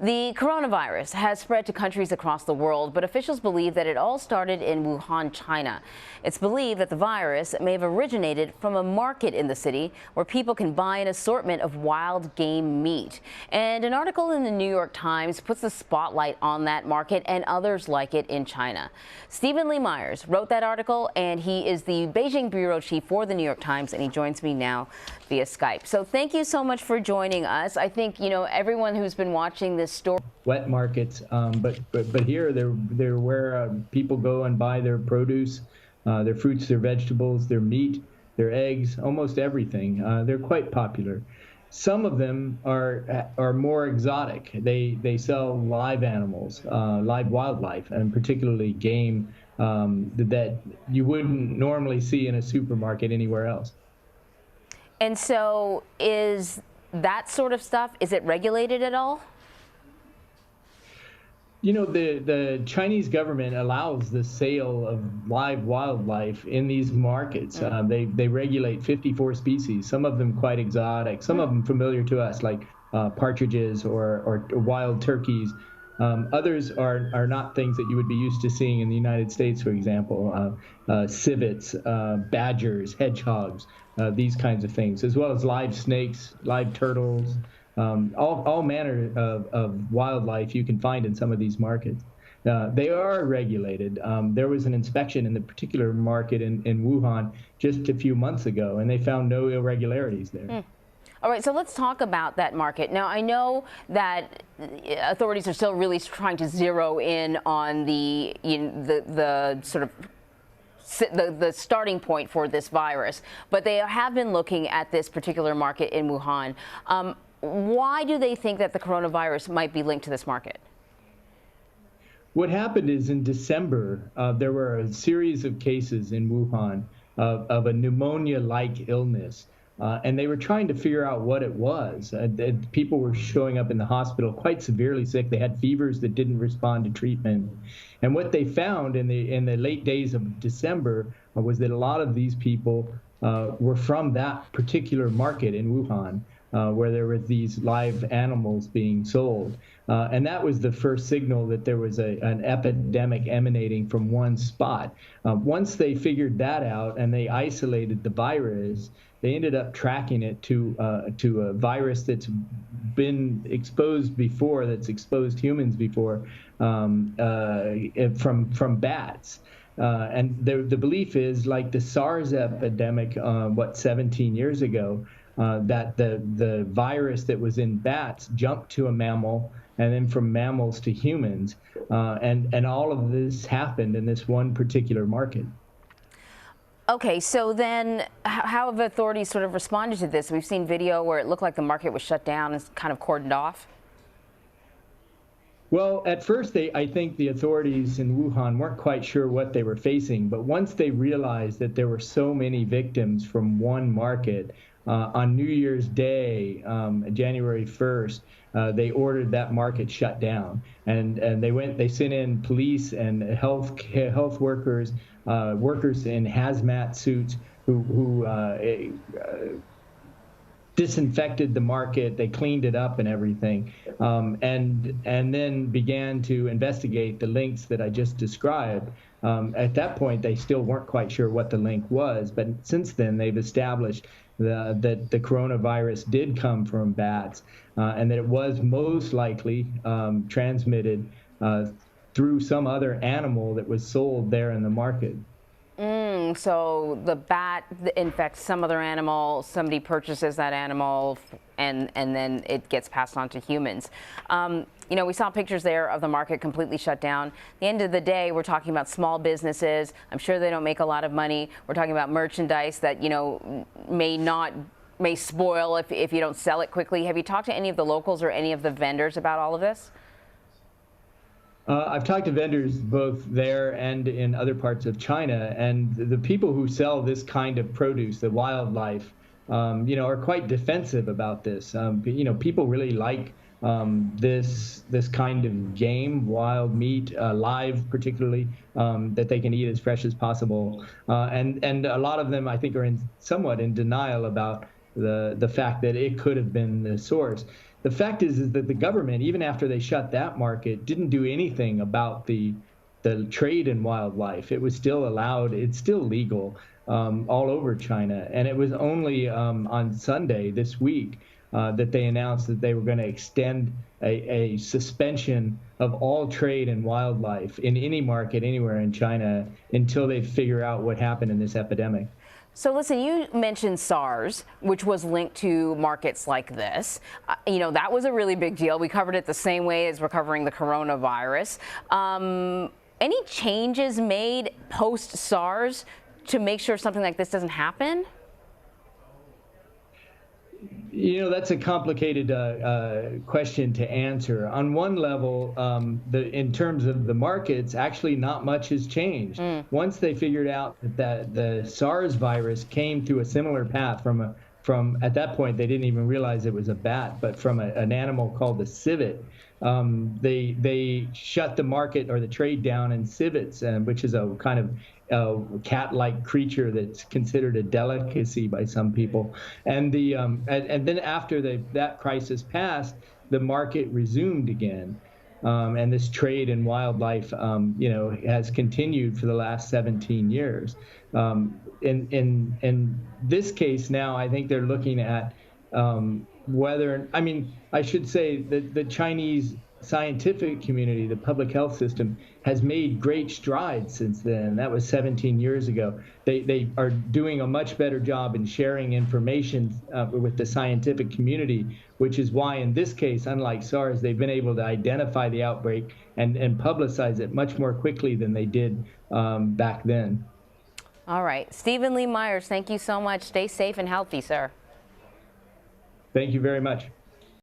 The coronavirus has spread to countries across the world, but officials believe that it all started in Wuhan, China. It's believed that the virus may have originated from a market in the city where people can buy an assortment of wild game meat. And an article in the New York Times puts the spotlight on that market and others like it in China. Stephen Lee Myers wrote that article, and he is the Beijing bureau chief for the New York Times, and he joins me now via Skype. So thank you so much for joining us. I think, everyone who's been watching this story. Wet markets, but here they're where people go and buy their produce, their fruits, their vegetables, their meat, their eggs, almost everything. They're quite popular. Some of them are more exotic. They sell live animals, live wildlife, and particularly game that you wouldn't normally see in a supermarket anywhere else. And so is that sort of stuff, is it regulated at all? The Chinese government allows the sale of live wildlife in these markets. They regulate 54 species, some of them quite exotic, some of them familiar to us, like partridges or wild turkeys. Others are not things that you would be used to seeing in the United States, for example, civets, badgers, hedgehogs, these kinds of things, as well as live snakes, live turtles, all manner of wildlife you can find in some of these markets. They are regulated. There was an inspection in the particular market in Wuhan just a few months ago, and they found no irregularities there. All right, so let's talk about that market. Now, I know that authorities are still really trying to zero in on the starting point for this virus, but they have been looking at this particular market in Wuhan. Why do they think that the coronavirus might be linked to this market? What happened is in December, there were a series of cases in Wuhan of a pneumonia-like illness. And they were trying to figure out what it was. People were showing up in the hospital quite severely sick. They had fevers that didn't respond to treatment. And what they found in the late days of December was that a lot of these people were from that particular market in Wuhan, where there were these live animals being sold. And that was the first signal that there was an epidemic emanating from one spot. Once they figured that out and they isolated the virus, they ended up tracking it to a virus that's been exposed before, that's exposed humans before, from bats. And the belief is, like the SARS epidemic, 17 years ago, that the virus that was in bats jumped to a mammal, and then from mammals to humans, and all of this happened in this one particular market. Okay, so then how have authorities sort of responded to this? We've seen video where it looked like the market was shut down and kind of cordoned off. Well, at first, I think the authorities in Wuhan weren't quite sure what they were facing, but once they realized that there were so many victims from one market, on New Year's Day, January 1st, they ordered that market shut down, and they sent in police and health workers, workers in hazmat suits who disinfected the market. They cleaned it up and everything, and then began to investigate the links that I just described. At that point, they still weren't quite sure what the link was, but since then they've established that the coronavirus did come from bats, and that it was most likely transmitted through some other animal that was sold there in the market. So the bat infects some other animal, somebody purchases that animal, and then it gets passed on to humans. We saw pictures there of the market completely shut down. At the end of the day, we're talking about small businesses. I'm sure they don't make a lot of money. We're talking about merchandise that, may spoil if you don't sell it quickly. Have you talked to any of the locals or any of the vendors about all of this? I've talked to vendors both there and in other parts of China, and the people who sell this kind of produce, the wildlife, are quite defensive about this. People really like this kind of game, wild meat, live particularly, that they can eat as fresh as possible. And a lot of them, I think, are somewhat in denial about the fact that it could have been the source. the fact is that the government, even after they shut that market, didn't do anything about the trade in wildlife. It was still allowed. It's still legal all over China. And it was only on Sunday this week that they announced that they were going to extend a suspension of all trade in wildlife in any market anywhere in China until they figure out what happened in this epidemic. So listen, you mentioned SARS, which was linked to markets like this. That was a really big deal. We covered it the same way as we're covering the coronavirus. Any changes made post-SARS to make sure something like this doesn't happen? That's a complicated question to answer. On one level, in terms of the markets, actually not much has changed. Once they figured out that the SARS virus came through a similar path from at that point, they didn't even realize it was a bat, but from an animal called the civet. They shut the market or the trade down in civets, which is a kind of cat-like creature that's considered a delicacy by some people. And then after that crisis passed, the market resumed again. And this trade in wildlife, has continued for the last 17 years. In this case now, I think they're looking at I should say that the Chinese scientific community, the public health system, has made great strides since then. That was 17 years ago. They are doing a much better job in sharing information with the scientific community, which is why in this case, unlike SARS, they've been able to identify the outbreak and publicize it much more quickly than they did back then. All right. Stephen Lee Myers, thank you so much. Stay safe and healthy, sir. Thank you very much.